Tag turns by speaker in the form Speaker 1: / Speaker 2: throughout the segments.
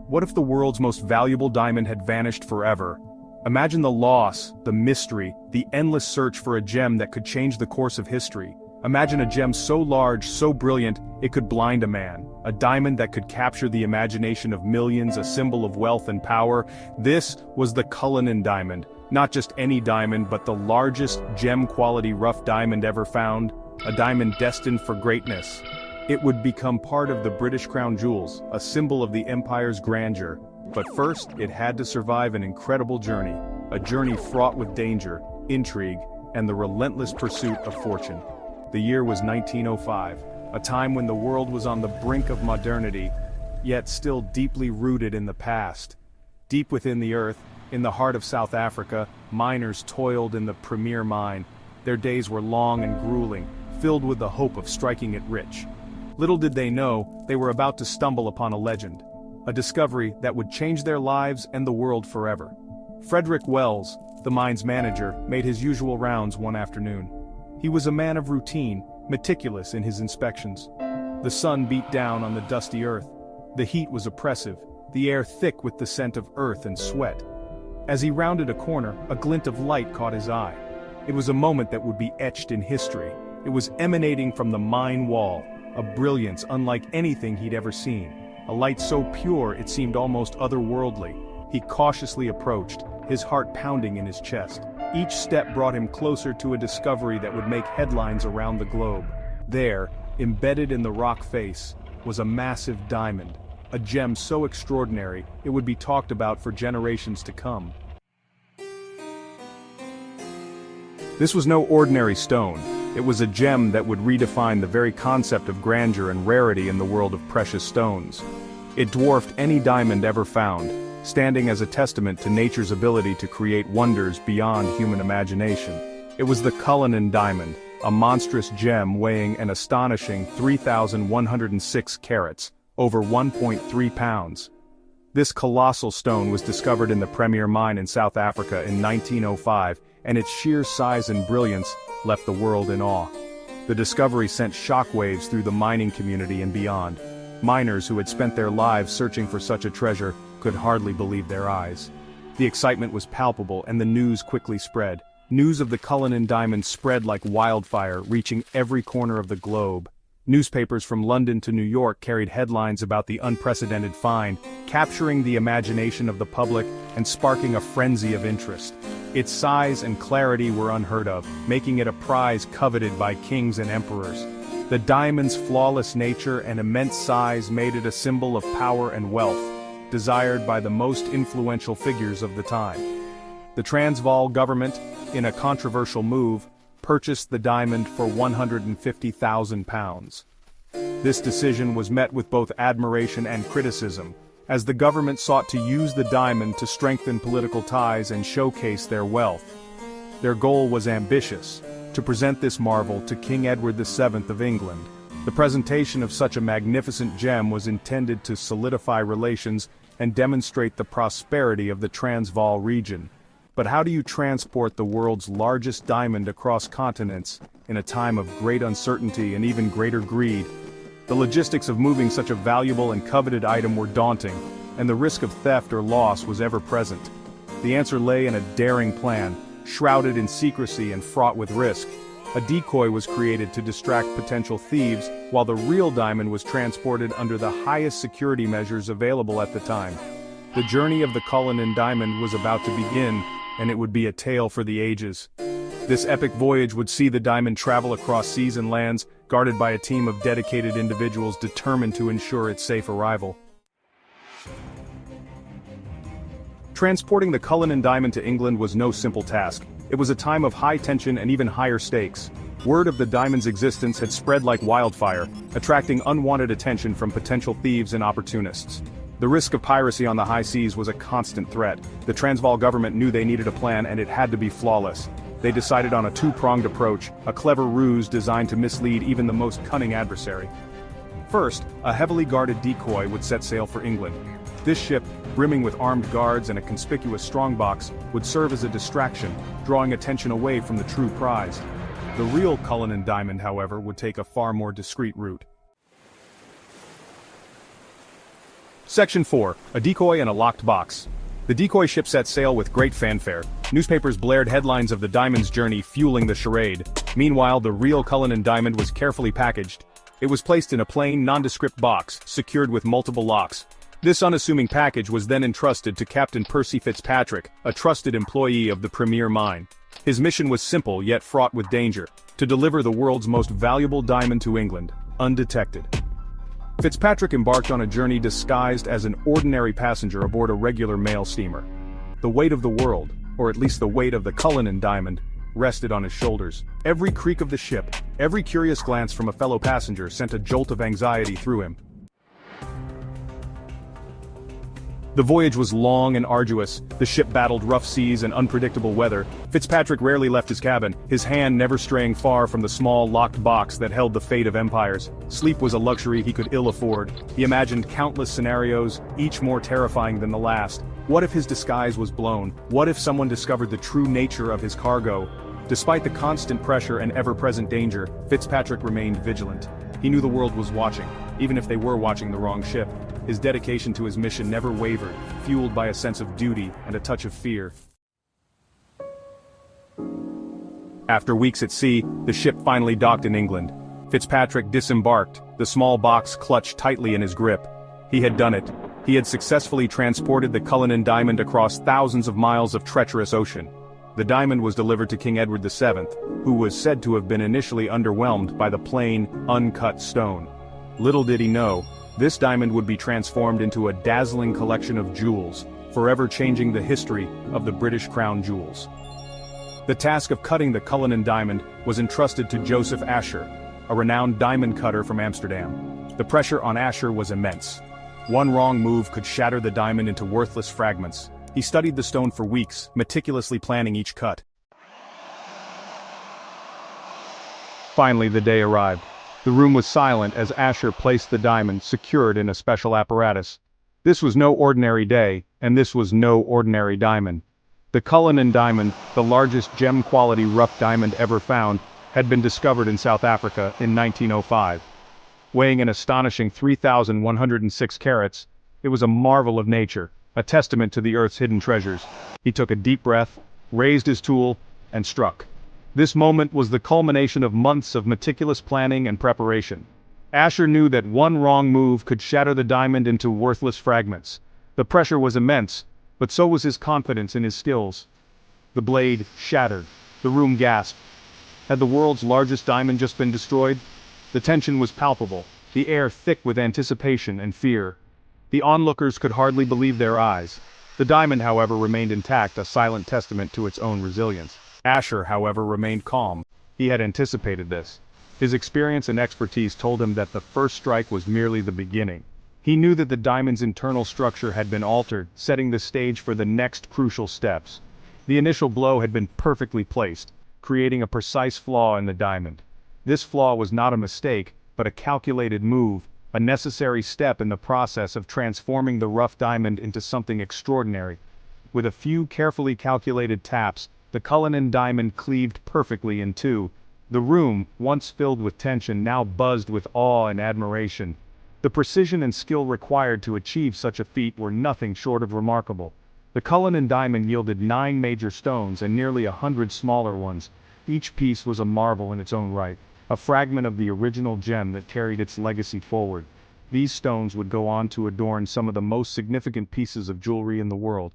Speaker 1: What if the world's most valuable diamond had vanished forever? Imagine the loss, the mystery, the endless search for a gem that could change the course of history. Imagine a gem so large, so brilliant, it could blind a man. A diamond that could capture the imagination of millions, a symbol of wealth and power. This was the Cullinan Diamond. Not just any diamond, but the largest gem-quality rough diamond ever found. A diamond destined for greatness. It would become part of the British Crown Jewels, a symbol of the empire's grandeur. But first, it had to survive an incredible journey. A journey fraught with danger, intrigue, and the relentless pursuit of fortune. The year was 1905, a time when the world was on the brink of modernity, yet still deeply rooted in the past. Deep within the earth, in the heart of South Africa, miners toiled in the premier mine. Their days were long and grueling, filled with the hope of striking it rich. Little did they know, they were about to stumble upon a legend. A discovery that would change their lives and the world forever. Frederick Wells, the mine's manager, made his usual rounds one afternoon. He was a man of routine, meticulous in his inspections. The sun beat down on the dusty earth. The heat was oppressive, the air thick with the scent of earth and sweat. As he rounded a corner, a glint of light caught his eye. It was a moment that would be etched in history. It was emanating from the mine wall, a brilliance unlike anything he'd ever seen. A light so pure it seemed almost otherworldly. He cautiously approached, his heart pounding in his chest. Each step brought him closer to a discovery that would make headlines around the globe. There, embedded in the rock face, was a massive diamond, a gem so extraordinary it would be talked about for generations to come. This was no ordinary stone. It was a gem that would redefine the very concept of grandeur and rarity in the world of precious stones. It dwarfed any diamond ever found, standing as a testament to nature's ability to create wonders beyond human imagination. It was the Cullinan Diamond, a monstrous gem weighing an astonishing 3,106 carats, over 1.3 pounds. This colossal stone was discovered in the premier mine in South Africa in 1905, and its sheer size and brilliance left the world in awe. The discovery sent shockwaves through the mining community and beyond. Miners who had spent their lives searching for such a treasure could hardly believe their eyes. The excitement was palpable and the news quickly spread. News of the Cullinan Diamond spread like wildfire, reaching every corner of the globe. Newspapers from London to New York carried headlines about the unprecedented find, capturing the imagination of the public and sparking a frenzy of interest. Its size and clarity were unheard of, making it a prize coveted by kings and emperors. The diamond's flawless nature and immense size made it a symbol of power and wealth, desired by the most influential figures of the time. The Transvaal government, in a controversial move, purchased the diamond for £150,000. This decision was met with both admiration and criticism, as the government sought to use the diamond to strengthen political ties and showcase their wealth. Their goal was ambitious, to present this marvel to King Edward VII of England. The presentation of such a magnificent gem was intended to solidify relations and demonstrate the prosperity of the Transvaal region. But how do you transport the world's largest diamond across continents in a time of great uncertainty and even greater greed? The logistics of moving such a valuable and coveted item were daunting, and the risk of theft or loss was ever present. The answer lay in a daring plan, shrouded in secrecy and fraught with risk. A decoy was created to distract potential thieves, while the real diamond was transported under the highest security measures available at the time. The journey of the Cullinan Diamond was about to begin, and it would be a tale for the ages. This epic voyage would see the diamond travel across seas and lands, guarded by a team of dedicated individuals determined to ensure its safe arrival. Transporting the Cullinan Diamond to England was no simple task. It was a time of high tension and even higher stakes. Word of the diamond's existence had spread like wildfire, attracting unwanted attention from potential thieves and opportunists. The risk of piracy on the high seas was a constant threat. The Transvaal government knew they needed a plan, and it had to be flawless. They decided on a two-pronged approach, a clever ruse designed to mislead even the most cunning adversary. First, a heavily guarded decoy would set sail for England. This ship, brimming with armed guards and a conspicuous strongbox, would serve as a distraction, drawing attention away from the true prize. The real Cullinan Diamond, however, would take a far more discreet route. Section 4. A decoy and a locked box. The decoy ship set sail with great fanfare. Newspapers blared headlines of the Diamond's journey, fueling the charade. Meanwhile, the real Cullinan Diamond was carefully packaged. It was placed in a plain, nondescript box, secured with multiple locks. This unassuming package was then entrusted to Captain Percy Fitzpatrick, a trusted employee of the premier mine. His mission was simple yet fraught with danger: to deliver the world's most valuable diamond to England, undetected. Fitzpatrick embarked on a journey disguised as an ordinary passenger aboard a regular mail steamer. The weight of the world, or at least the weight of the Cullinan Diamond, rested on his shoulders. Every creak of the ship, every curious glance from a fellow passenger sent a jolt of anxiety through him. The voyage was long and arduous. The ship battled rough seas and unpredictable weather. Fitzpatrick rarely left his cabin, his hand never straying far from the small, locked box that held the fate of empires. Sleep was a luxury he could ill afford. He imagined countless scenarios, each more terrifying than the last. What if his disguise was blown? What if someone discovered the true nature of his cargo? Despite the constant pressure and ever-present danger, Fitzpatrick remained vigilant. He knew the world was watching, even if they were watching the wrong ship. His dedication to his mission never wavered, fueled by a sense of duty and a touch of fear. After weeks at sea, the ship finally docked in England. Fitzpatrick disembarked, the small box clutched tightly in his grip. He had done it. He had successfully transported the Cullinan Diamond across thousands of miles of treacherous ocean. The diamond was delivered to King Edward VII, who was said to have been initially underwhelmed by the plain, uncut stone. Little did he know, this diamond would be transformed into a dazzling collection of jewels, forever changing the history of the British crown jewels. The task of cutting the Cullinan Diamond was entrusted to Joseph Asher, a renowned diamond cutter from Amsterdam. The pressure on Asher was immense. One wrong move could shatter the diamond into worthless fragments. He studied the stone for weeks, meticulously planning each cut. Finally, the day arrived. The room was silent as Asher placed the diamond secured in a special apparatus. This was no ordinary day, and this was no ordinary diamond. The Cullinan Diamond, the largest gem-quality rough diamond ever found, had been discovered in South Africa in 1905. Weighing an astonishing 3,106 carats, it was a marvel of nature, a testament to the Earth's hidden treasures. He took a deep breath, raised his tool, and struck. This moment was the culmination of months of meticulous planning and preparation. Asher knew that one wrong move could shatter the diamond into worthless fragments. The pressure was immense, but so was his confidence in his skills. The blade shattered. The room gasped. Had the world's largest diamond just been destroyed? The tension was palpable, the air thick with anticipation and fear. The onlookers could hardly believe their eyes. The diamond, however, remained intact, a silent testament to its own resilience. Asher, however, remained calm. He had anticipated this. His experience and expertise told him that the first strike was merely the beginning. He knew that the diamond's internal structure had been altered, setting the stage for the next crucial steps. The initial blow had been perfectly placed, creating a precise flaw in the diamond. This flaw was not a mistake, but a calculated move, a necessary step in the process of transforming the rough diamond into something extraordinary. With a few carefully calculated taps, the Cullinan Diamond cleaved perfectly in two. The room, once filled with tension, now buzzed with awe and admiration. The precision and skill required to achieve such a feat were nothing short of remarkable. The Cullinan Diamond yielded 9 major stones and nearly 100 smaller ones. Each piece was a marvel in its own right, a fragment of the original gem that carried its legacy forward. These stones would go on to adorn some of the most significant pieces of jewelry in the world.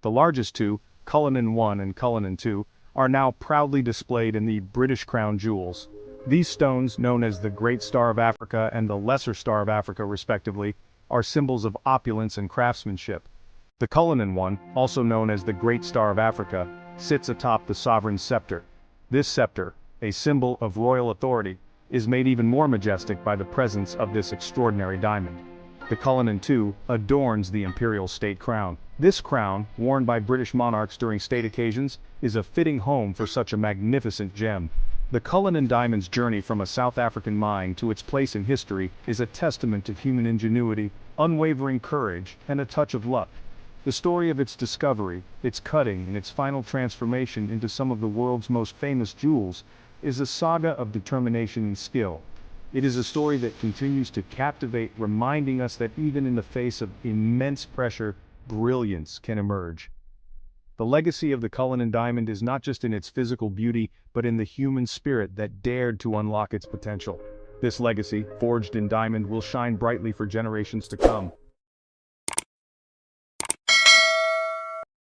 Speaker 1: The largest two, Cullinan I and Cullinan II, are now proudly displayed in the British Crown jewels. These stones, known as the Great Star of Africa and the Lesser Star of Africa respectively, are symbols of opulence and craftsmanship. The Cullinan I, also known as the Great Star of Africa, sits atop the sovereign's scepter. This scepter, a symbol of royal authority, is made even more majestic by the presence of this extraordinary diamond. The Cullinan II adorns the imperial state crown. This crown, worn by British monarchs during state occasions, is a fitting home for such a magnificent gem. The Cullinan Diamond's journey from a South African mine to its place in history is a testament to human ingenuity, unwavering courage, and a touch of luck. The story of its discovery, its cutting, and its final transformation into some of the world's most famous jewels is a saga of determination and skill. It is a story that continues to captivate, reminding us that even in the face of immense pressure, brilliance can emerge. The legacy of the Cullinan Diamond is not just in its physical beauty, but in the human spirit that dared to unlock its potential. This legacy, forged in diamond, will shine brightly for generations to come.